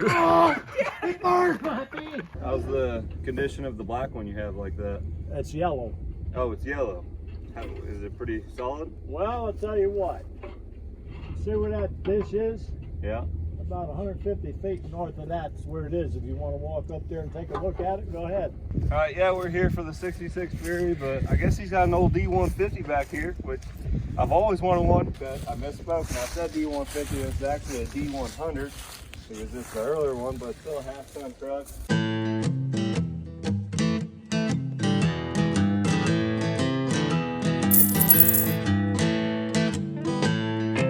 Oh, it burned my feet. How's the condition of the black one you have like that? It's yellow. Oh, it's yellow. Is it pretty solid? Well, I'll tell you what. See where that dish is? Yeah. About 150 feet north of that's where it is. If you want to walk up there and take a look at it, go ahead. All right, yeah, we're here for the 66 Fury, but I guess he's got an old D150 back here, which I've always wanted one, but I misspoke and I said D150. It's actually a D100 because it's the earlier one, but still a half-ton truck.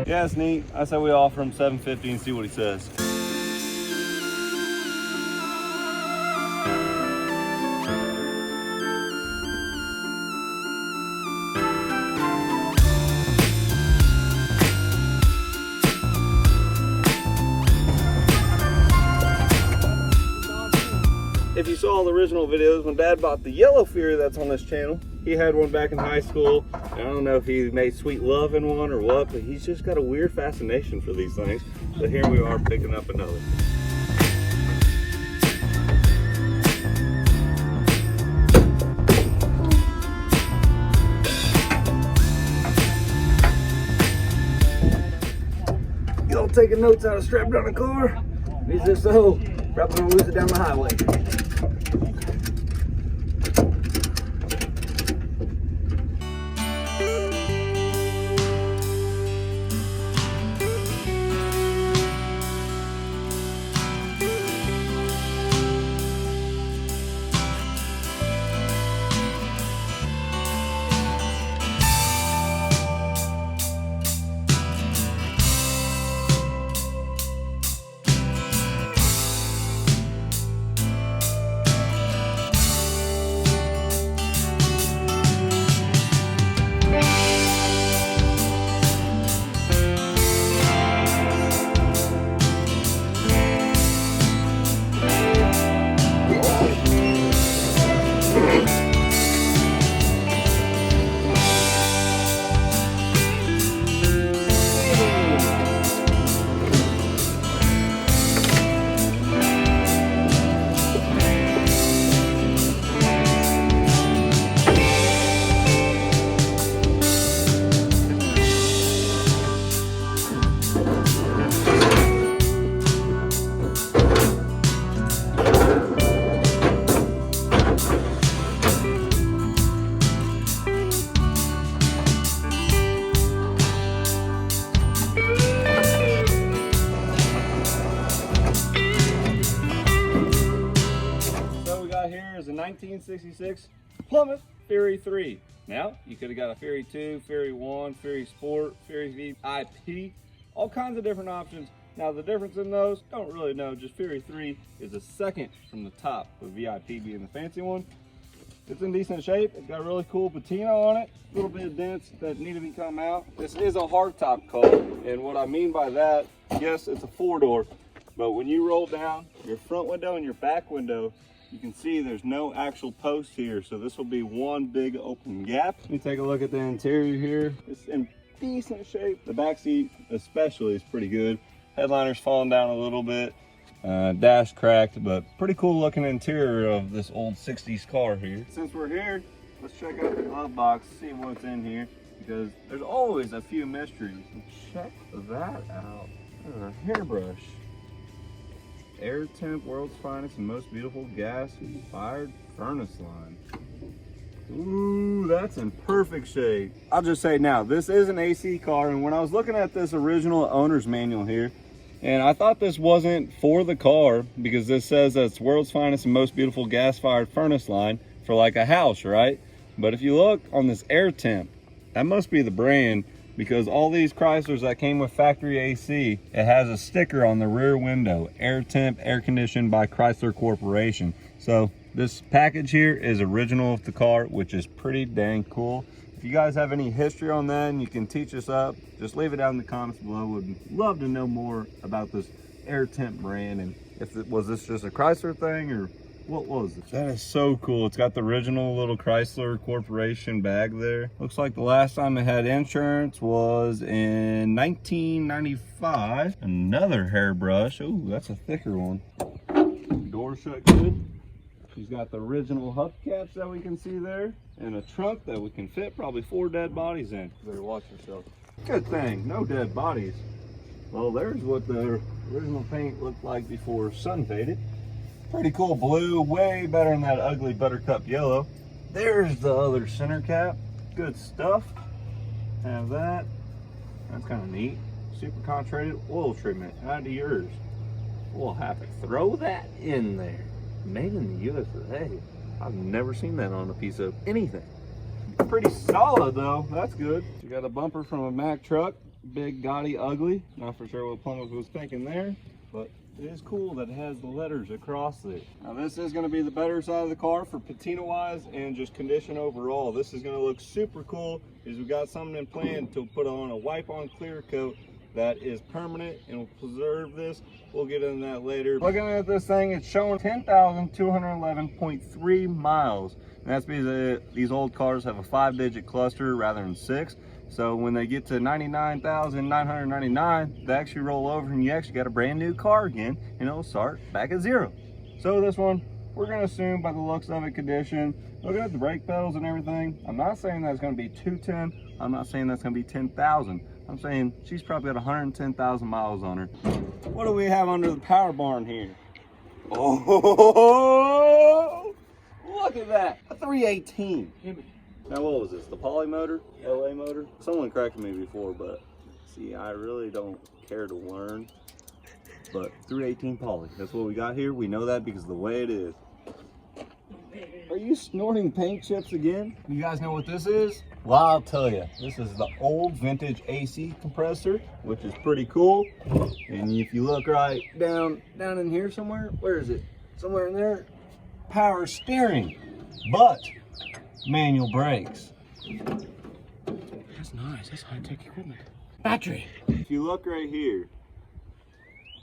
Yeah, it's neat. I said we offer him $750 and see what he says. If you saw the original videos, when Dad bought the yellow Fury that's on this channel, he had one back in high school. I don't know if he made sweet love in one or what, but he's just got a weird fascination for these things. But here we are picking up another. You don't taking notes out of strapped on a car? He's just so probably gonna lose it down the highway. Here is a 1966 Plymouth Fury III. Now, you could have got a Fury 2, Fury 1, Fury Sport, Fury VIP, all kinds of different options. Now, the difference in those, don't really know. Just Fury 3 is a second from the top, with VIP being the fancy one. It's in decent shape. It's got a really cool patina on it. A little bit of dents that need to be come out. This is a hardtop car, and what I mean by that, yes, it's a four-door, but when you roll down your front window and your back window, you can see there's no actual post here, so this will be one big open gap. Let me take a look at the interior here. It's in decent shape. The back seat especially is pretty good. Headliner's falling down a little bit. Dash cracked, but pretty cool looking interior of this old 60s car here. Since we're here, let's check out the glove box, see what's in here, because there's always a few mysteries. Check that out. There's a hairbrush. Air temp, world's finest and most beautiful gas-fired furnace line. Ooh, that's in perfect shape. I'll just say now, this is an AC car, and when I was looking at this original owner's manual here, and I thought this wasn't for the car because this says that it's world's finest and most beautiful gas-fired furnace line for like a house, right? But if you look on this air temp, that must be the brand, because all these Chryslers that came with factory AC, it has a sticker on the rear window, air temp, air conditioned by Chrysler Corporation. So this package here is original with the car, which is pretty dang cool. If you guys have any history on that and you can teach us up, just leave it down in the comments below. Would love to know more about this air temp brand, and if it was this just a Chrysler thing or what was it? That is so cool. It's got the original little Chrysler Corporation bag there. Looks like the last time it had insurance was in 1995. Another hairbrush. Ooh, that's a thicker one. Door shut good. She's got the original hubcaps that we can see there, and a trunk that we can fit probably 4 dead bodies in. Better watch yourself. Good thing, no dead bodies. Well, there's what the original paint looked like before sun faded. Pretty cool blue, way better than that ugly buttercup yellow. There's the other center cap. Good stuff. Have that. That's kind of neat. Super concentrated oil treatment. Add to yours. We'll have to throw that in there. Made in the USA. I've never seen that on a piece of anything. Pretty solid though. That's good. You got a bumper from a Mack truck. Big, gaudy, ugly. Not for sure what Plymouth was thinking there, but it is cool that it has the letters across it. Now this is going to be the better side of the car for patina wise and just condition overall. This is going to look super cool because we got something in plan to put on a wipe on clear coat that is permanent and will preserve this. We'll get into that later. Looking at this thing, it's showing 10,211.3 miles. And that's because these old cars have a 5-digit cluster rather than 6. So when they get to 99,999, they actually roll over and you actually got a brand new car again, and it'll start back at 0. So this one, we're gonna assume by the looks of it, condition, looking at the brake pedals and everything, I'm not saying that's gonna be 210, I'm not saying that's gonna be 10,000. I'm saying she's probably got 110,000 miles on her. What do we have under the power barn here? Oh, look at that, a 318. Now what was this, the poly motor, LA motor? Someone corrected me before, but see, I really don't care to learn. But 318 poly, that's what we got here. We know that because of the way it is. Are you snorting paint chips again? You guys know what this is? Well, I'll tell you, this is the old vintage AC compressor, which is pretty cool. And if you look right down in here somewhere, where is it? Somewhere in there, power steering, but manual brakes. That's nice, that's high-tech equipment. Battery. If you look right here,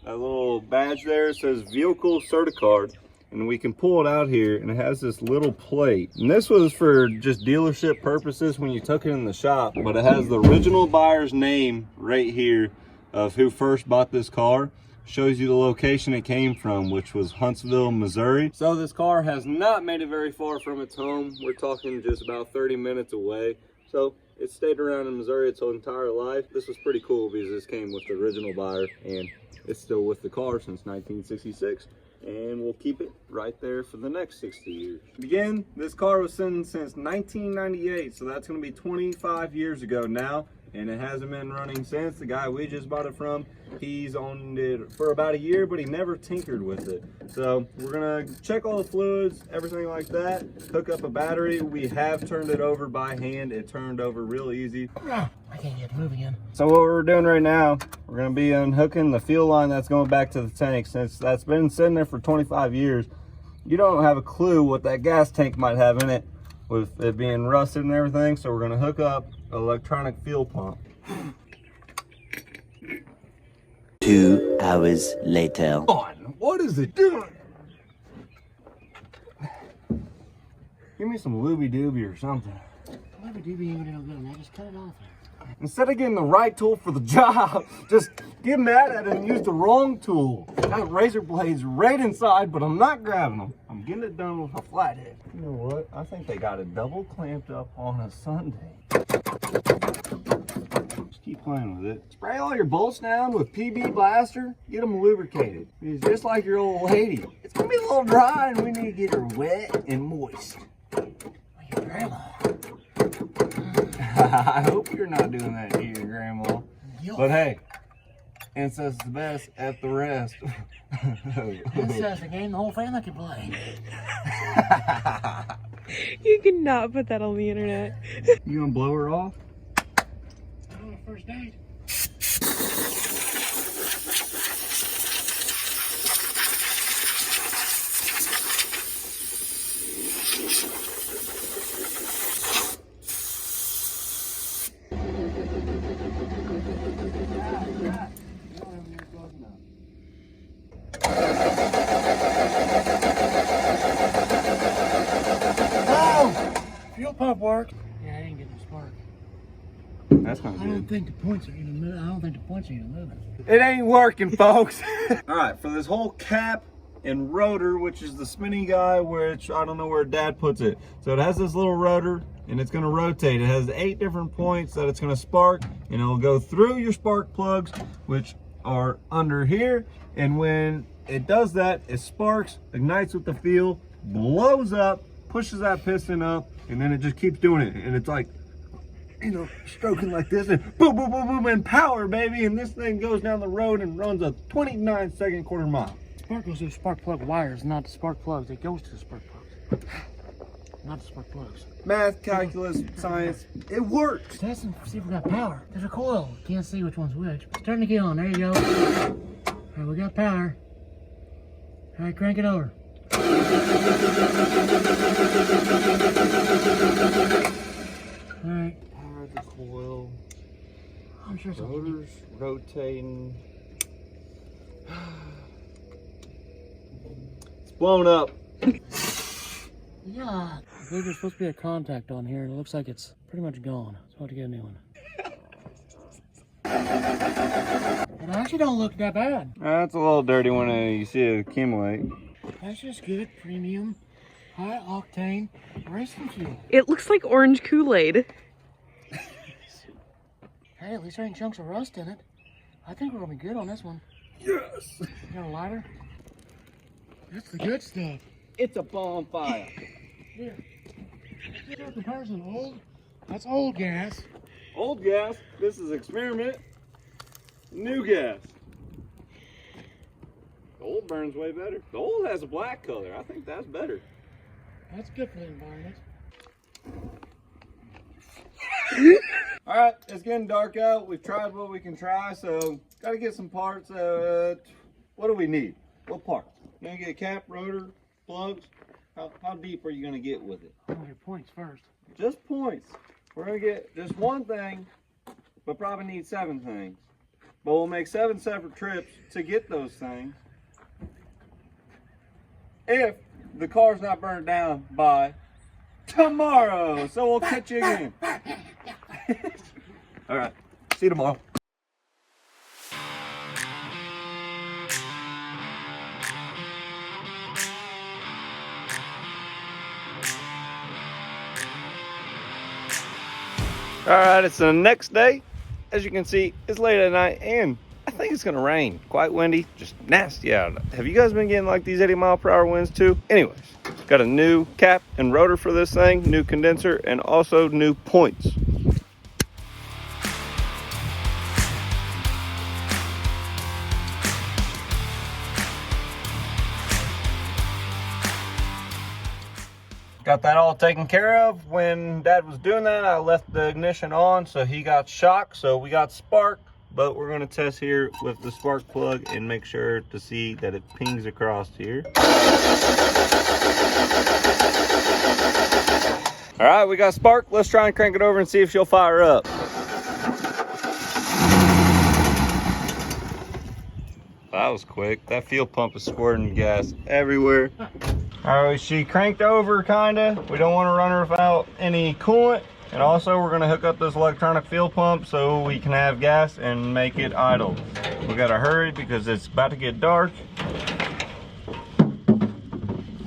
that little badge there says Vehicle Certicard. And we can pull it out here and it has this little plate. And this was for just dealership purposes when you took it in the shop, but it has the original buyer's name right here of who first bought this car. Shows you the location it came from, which was Huntsville, Missouri. So this car has not made it very far from its home. We're talking just about 30 minutes away. So it stayed around in Missouri its whole entire life. This was pretty cool because this came with the original buyer and it's still with the car since 1966. And we'll keep it right there for the next 60 years. Again, this car was sitting since 1998, so that's going to be 25 years ago now, and it hasn't been running since. The guy we just bought it from, he's owned it for about a year, but he never tinkered with it. So we're going to check all the fluids, everything like that, hook up a battery. We have turned it over by hand. It turned over real easy. I can't get moving in. So what we're doing right now, we're going to be unhooking the fuel line that's going back to the tank. Since that's been sitting there for 25 years, you don't have a clue what that gas tank might have in it with it being rusted and everything. So we're going to hook up an electronic fuel pump. 2 hours later. What is it doing? Give me some looby dooby or something. Whatever do be even no good, man. Just cut it off. Instead of getting the right tool for the job, just get mad at it and use the wrong tool. Got razor blades right inside, but I'm not grabbing them. I'm getting it done with a flathead. You know what? I think they got it double clamped up on a Sunday. Just keep playing with it. Spray all your bolts down with PB Blaster. Get them lubricated. It's just like your old lady. It's gonna be a little dry and we need to get her wet and moist. Like your grandma. I hope you're not doing that to your grandma. But hey, incest is the best at the rest. Incest, a game the whole family can play. You cannot put that on the internet. You gonna blow her off? On a first date. fuel pump works. Yeah, I didn't get the spark. That's not I don't good. think the points are gonna move. I don't think the points are gonna move it. It ain't working, folks. All right, for this whole cap and rotor, which is the spinny guy, which I don't know where Dad puts it. So it has this little rotor and it's gonna rotate. It has 8 different points that it's gonna spark, and it'll go through your spark plugs, which are under here. And when it does that, it sparks, ignites with the fuel, blows up, pushes that piston up, and then it just keeps doing it. And it's like, you know, stroking like this, and boom, boom, boom, boom, and power, baby. And this thing goes down the road and runs a 29-second quarter mile. Spark goes to the spark plug wires, not the spark plugs. It goes to the spark plugs, not the spark plugs. Math, calculus, science, it works. Test and see if we got power. There's a coil. Can't see which one's which. It's starting to get on. There you go. All right, we got power. All right, crank it over. All right. Power the coil. I'm sure something. Rotors rotating. It's blown up. Yeah. I believe there's supposed to be a contact on here, and it looks like it's pretty much gone. So I'll have to get a new one. It actually don't look that bad. That's a little dirty when you see it accumulate. That's just good premium, high octane racing fuel. It looks like orange Kool-Aid. Hey, at least there ain't chunks of rust in it. I think we're gonna be good on this one. Yes. You got a lighter? That's the good stuff. It's a bonfire. Here. Your comparison old? That's old gas. Old gas. This is experiment. New gas. The old burns way better. The old has a black color. I think that's better. That's good for the environment. All right, it's getting dark out. We've tried what we can try, so got to get some parts. What do we need? What parts? You gonna get a cap, rotor, plugs? How deep are you gonna get with it? I'm gonna get points first. Just points. We're gonna get just one thing, but probably need 7 things. But we'll make 7 separate trips to get those things. If the car's not burned down by tomorrow. So we'll catch you again. All right. See you tomorrow. All right, it's the next day. As you can see, it's late at night and I think it's gonna rain. Quite windy, just nasty out. Have you guys been getting like these 80-mile-per-hour winds too? Anyways, got a new cap and rotor for this thing, new condenser, and also new points. Got that all taken care of. When Dad was doing that, I left the ignition on, so he got shocked. So we got spark, but we're gonna test here with the spark plug and make sure to see that it pings across here. All right, we got spark. Let's try and crank it over and see if she'll fire up. That was quick. That fuel pump is squirting gas everywhere. All right, she cranked over kinda. We don't want to run her without any coolant. And also we're gonna hook up this electronic fuel pump so we can have gas and make it idle. We gotta hurry because it's about to get dark.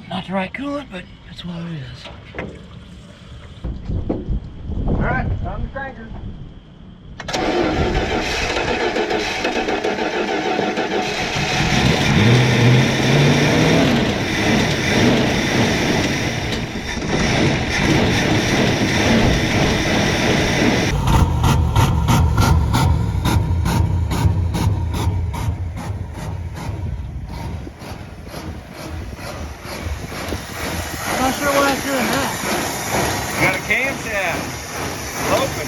Not the right coolant, but that's what it is. All right, time to crank her. I'm not sure why it's doing that. Got a camshaft. Open.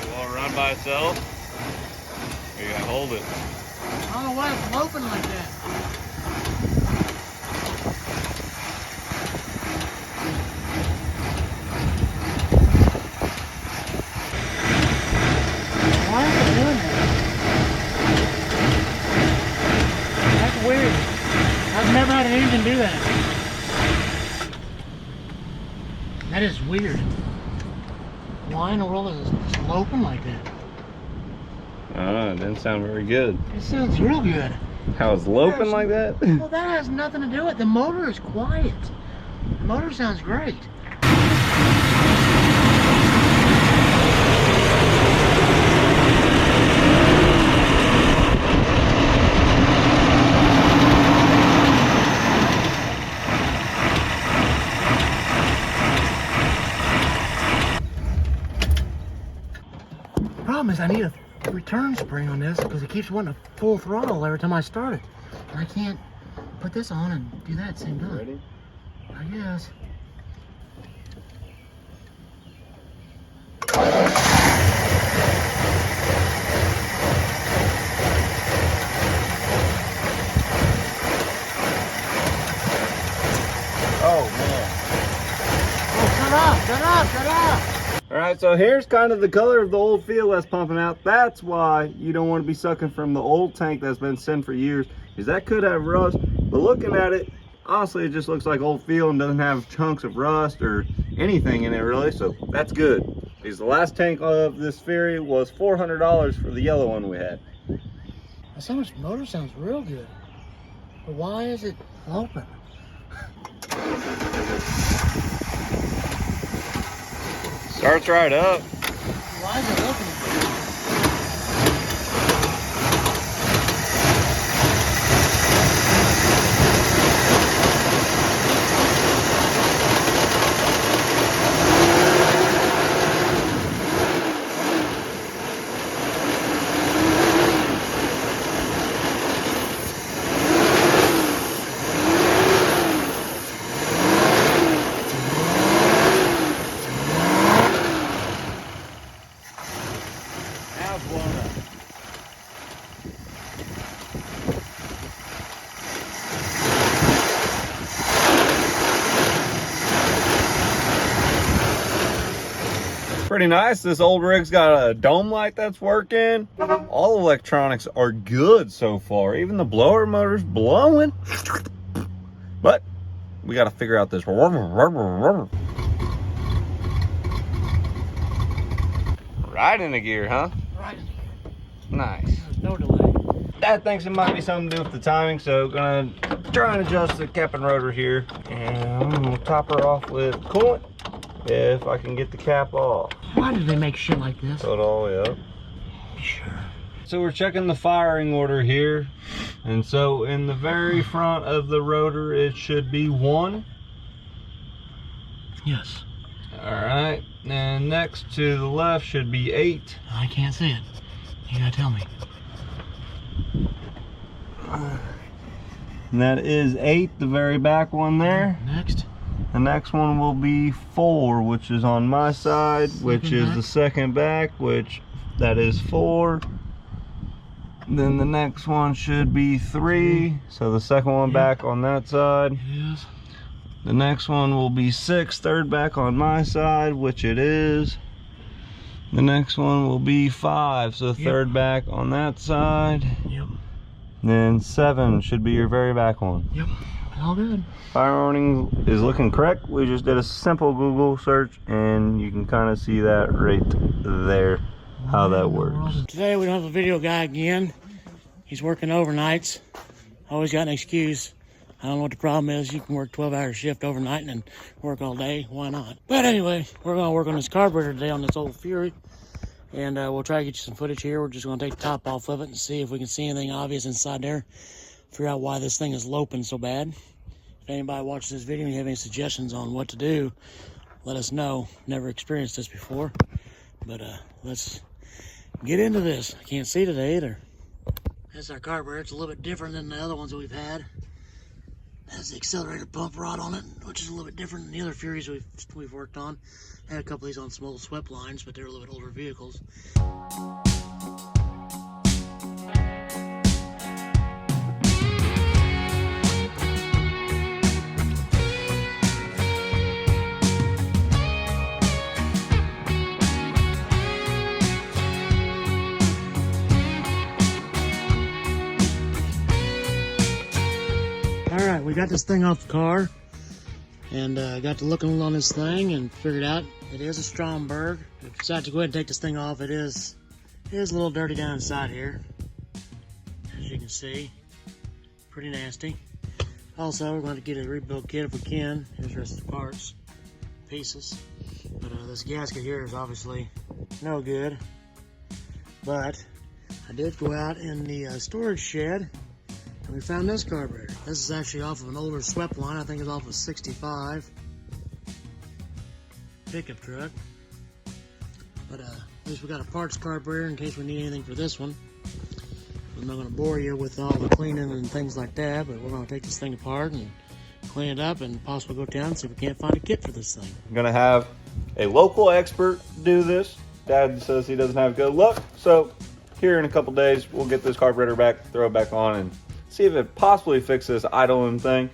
Will it run by itself? Or you gotta hold it? I don't know why it's open like that. Why is it doing that? weird. Why in the world is it loping like that? I don't know, it didn't sound very good. It sounds real good. How it's loping like that? Well, that has nothing to do with it. The motor is quiet. The motor sounds great. Problem is I need a return spring on this because it keeps wanting to full throttle every time I start it. And I can't put this on and do that at the same time. Ready? I guess. Oh man. Oh, shut up, shut up, shut up! All right, so here's kind of the color of the old fuel that's pumping out. That's why you don't want to be sucking from the old tank that's been sitting for years, because that could have rust. But looking at it, honestly, it just looks like old fuel and doesn't have chunks of rust or anything in it really, so that's good. Because the last tank of this Fury was $400 for the yellow one we had. The summer's motor sounds real good. But why is it open? Starts right up. Why is it open? Now it's blown up. Pretty nice. This old rig's got a dome light that's working. All electronics are good so far. Even the blower motor's blowing. But we got to figure out this. Right in the gear, huh? Right. Nice. There's no delay. Dad thinks it might be something to do with the timing, so gonna try and adjust the cap and rotor here, and I'm gonna top her off with coolant if I can get the cap off. Why do they make shit like this? Put it all the way up. Sure. So we're checking the firing order here, and so in the very front of the rotor it should be 1. Yes. All right, and next to the left should be 8. I can't see it. You gotta tell me. And that is 8, the very back one there. Next. The next one will be 4, which is on my side, which is the second back, which that is 4. Then the next one should be 3, so the second one back on that side. It is. The next one will be 6, third back on my side, which it is. The next one will be 5, so third back on that side. Yep. Then 7 should be your very back one. Yep. All good. Fire warning is looking correct. We just did a simple Google search and you can kind of see that right there, how that works. Today we don't have a video guy again. He's working overnights. Always got an excuse. I don't know what the problem is. You can work 12-hour shift overnight and then work all day. Why not? But anyway, we're going to work on this carburetor today on this old Fury. And we'll try to get you some footage here. We're just going to take the top off of it and see if we can see anything obvious inside there. Figure out why this thing is loping so bad. If anybody watches this video and you have any suggestions on what to do, let us know. Never experienced this before. But let's get into this. I can't see today either. This is our carburetor. It's a little bit different than the other ones that we've had. It has the accelerator pump rod on it, which is a little bit different than the other Furies we've worked on. I had a couple of these on some old swept lines, but they're a little bit older vehicles. All right, we got this thing off the car. And got to looking on this thing and figured out it is a Stromberg. I decided to go ahead and take this thing off. It is a little dirty down inside here, as you can see. Pretty nasty. Also, we're going to get a rebuild kit if we can. Here's the rest of the parts, pieces. But this gasket here is obviously no good. But I did go out in the storage shed and we found this carburetor. This is actually off of an older swept line. I think it's off of 65 pickup truck. But at least we got a parts carburetor in case we need anything for this one. I'm not going to bore you with all the cleaning and things like that, but we're going to take this thing apart and clean it up and possibly go down and see if we can't find a kit for this thing. I'm gonna have a local expert do this. Dad says he doesn't have good luck, so here in a couple days we'll get this carburetor back, throw it back on, and see if it possibly fixes this idling thing.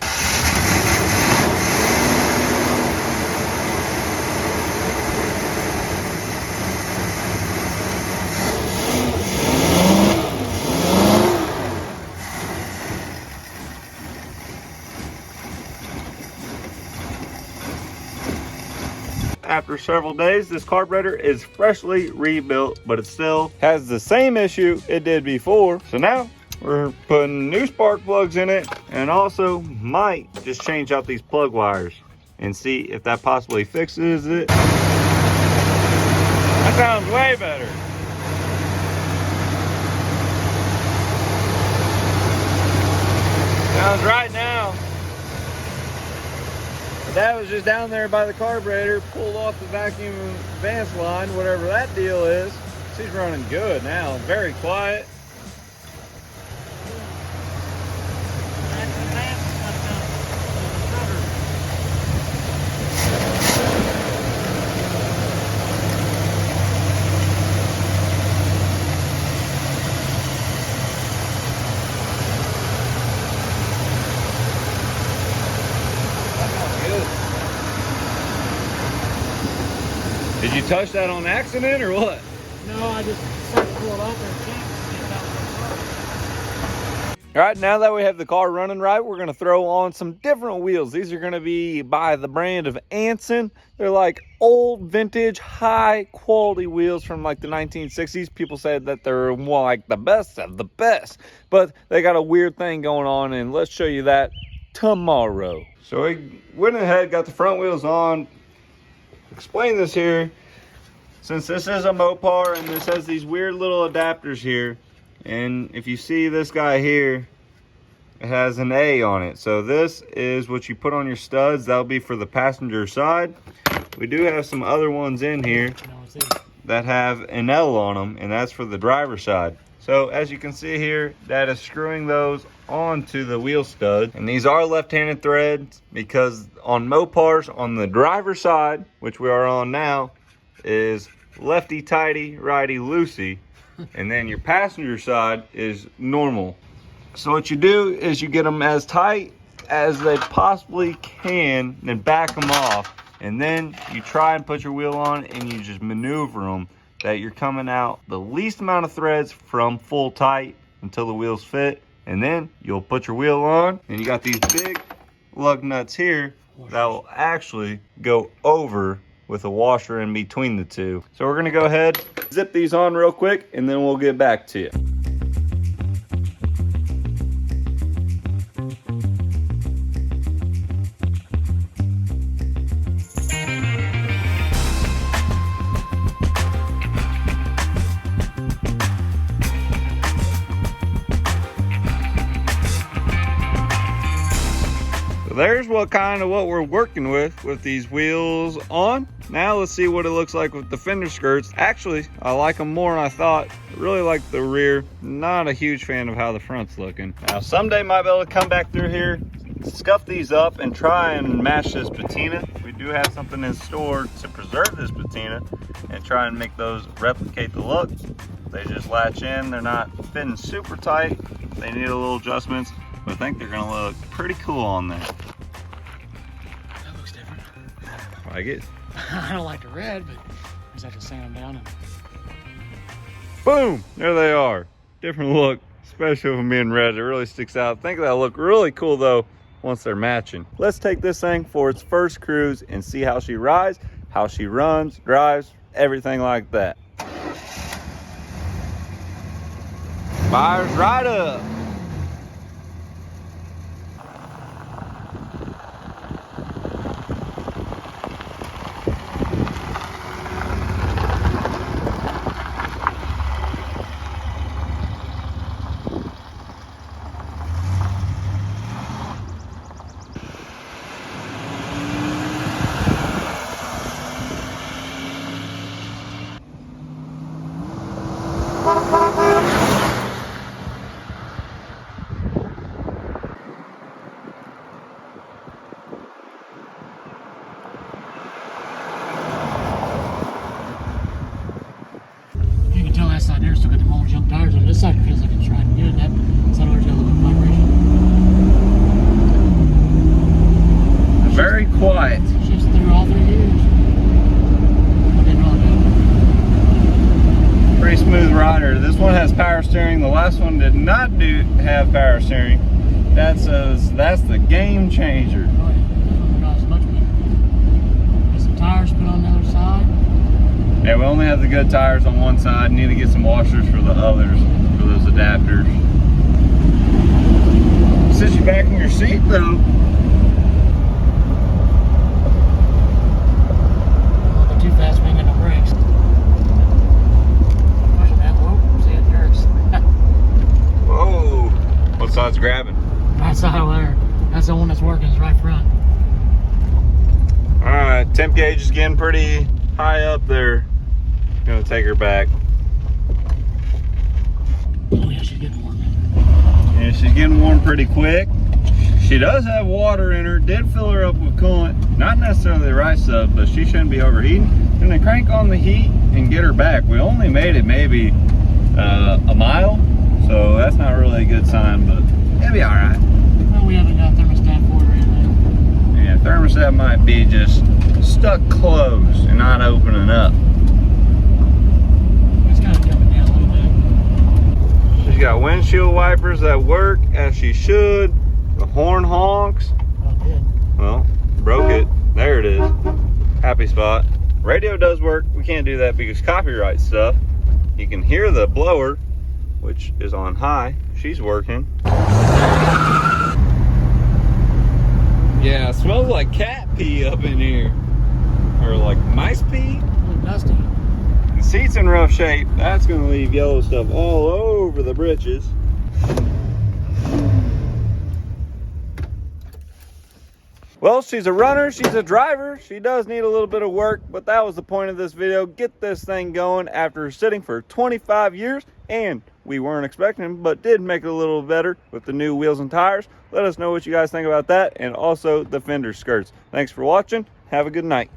After several days, this carburetor is freshly rebuilt, but it still has the same issue it did before. So now we're putting new spark plugs in it, and also might just change out these plug wires and see if that possibly fixes it. That sounds way better. Sounds right now. Dad was just down there by the carburetor, pulled off the vacuum advance line, whatever that deal is. She's running good now, very quiet. Did you touch that on accident or what? No, I just started to pull it off there. All right, now that we have the car running right, we're gonna throw on some different wheels. These are gonna be by the brand of Anson. They're like old vintage, high quality wheels from like the 1960s. People said that they're more like the best of the best, but they got a weird thing going on, and let's show you that tomorrow. So we went ahead, got the front wheels on. Explain this here, since this is a Mopar and this has these weird little adapters here, and if you see this guy here, it has an A on it. So this is what you put on your studs. That'll be for the passenger side. We do have some other ones in here that have an L on them, and that's for the driver's side. So as you can see here, Dad is screwing those onto the wheel stud, and these are left-handed threads because on Mopars, on the driver's side, which we are on now, is lefty tighty, righty loosey, and then your passenger side is normal. So what you do is you get them as tight as they possibly can, then back them off, and then you try and put your wheel on and you just maneuver them that you're coming out the least amount of threads from full tight until the wheels fit, and then you'll put your wheel on, and you got these big lug nuts here that will actually go over with a washer in between the two. So we're gonna go ahead, zip these on real quick, and then we'll get back to you. There's what we're working with these wheels on. Now let's see what it looks like with the fender skirts. Actually, I like them more than I thought. I really like the rear. Not a huge fan of how the front's looking. Now someday might be able to come back through here, scuff these up, and try and match this patina. We do have something in store to preserve this patina and try and make those replicate the look. They just latch in. They're not fitting super tight. They need a little adjustments. But I think they're gonna look pretty cool on there. That looks different. Like it? I don't like the red, but I just have to sand them down. And... boom! There they are. Different look, especially with them being red. It really sticks out. I think that'll look really cool though once they're matching. Let's take this thing for its first cruise and see how she rides, how she runs, drives, everything like that. Fires right up. You can tell that side there's still got the old jump tires on. This side feels like it's riding good. That side there's got a little bit of vibration. Very quiet. Shifts through all 3 gears. I didn't know that. Pretty smooth rider. This one has power steering. The last one did not have power steering. That's the game changer. Oh, yeah. This one drives much better. Get some tires put on the other side. Yeah, we only have the good tires on one side. Need to get some washers for the others, for those adapters. Sit you back in your seat though. Not too fast, we ain't got no brakes. Pushing that, whoa, see it jerks. Whoa! What side's grabbing? Right side over there. That's the one that's working, is right front. Alright, temp gauge is getting pretty high up there. Gonna take her back. Oh yeah, she's getting warm. Yeah, she's getting warm pretty quick. She does have water in her. Did fill her up with coolant. Not necessarily the right stuff, but she shouldn't be overheating. Gonna crank on the heat and get her back. We only made it maybe a mile, so that's not really a good sign, but it'll be alright. Well, we haven't got thermostat for it or anything. Yeah, thermostat might be just stuck closed and not opening up. It's kind of coming down a little bit. She's got windshield wipers that work as she should. The horn honks. Oh, good. Well, broke it. There it is. Happy spot. Radio does work. We can't do that because copyright stuff. You can hear the blower, which is on high. She's working. Yeah, it smells like cat pee up in here. Or like mice pee. A little dusty. The seat's in rough shape. That's gonna leave yellow stuff all over the britches. Well, she's a runner, she's a driver. She does need a little bit of work, but that was the point of this video. Get this thing going after sitting for 25 years, and we weren't expecting, but did make it a little better with the new wheels and tires. Let us know what you guys think about that, and also the fender skirts. Thanks for watching. Have a good night.